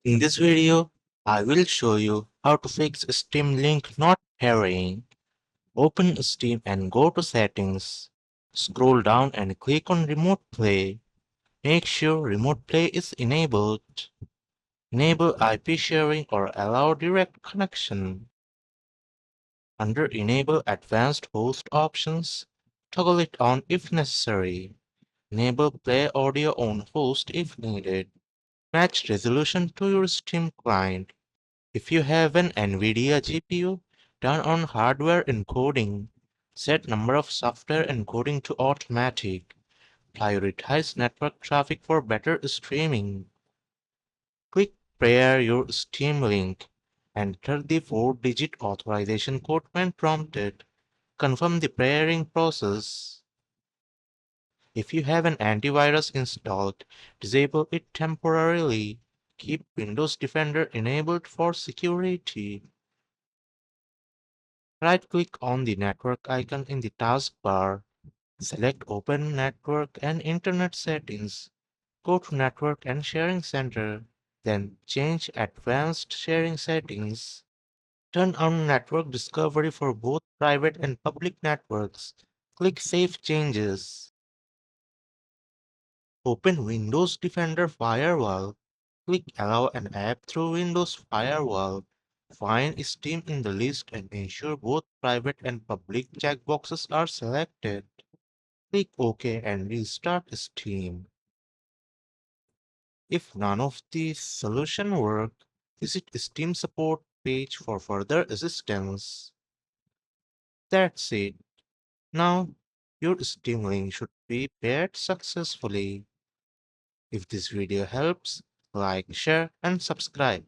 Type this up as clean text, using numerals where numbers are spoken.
In this video, I will show you how to fix Steam link not pairing. Open Steam and go to Settings. Scroll down and click on Remote Play. Make sure Remote Play is enabled. Enable IP sharing or allow direct connection. Under Enable Advanced Host Options, toggle it on if necessary. Enable Play Audio on Host if needed. Match resolution to your Steam client. If you have an NVIDIA GPU, turn on hardware encoding. Set number of software encoding to automatic. Prioritize network traffic for better streaming. Click pair your Steam link. Enter the 4-digit authorization code when prompted. Confirm the pairing process. If you have an antivirus installed, disable it temporarily. Keep Windows Defender enabled for security. Right-click on the network icon in the taskbar. Select Open Network and Internet Settings. Go to Network and Sharing Center. Then change Advanced Sharing Settings. Turn on Network Discovery for both private and public networks. Click Save Changes. Open Windows Defender Firewall. Click Allow an app through Windows Firewall. Find Steam in the list and ensure both private and public checkboxes are selected. Click OK and restart Steam. If none of these solutions work, visit Steam support page for further assistance. That's it. Now, your Steam link should be paired successfully. If this video helps, like, share, and subscribe.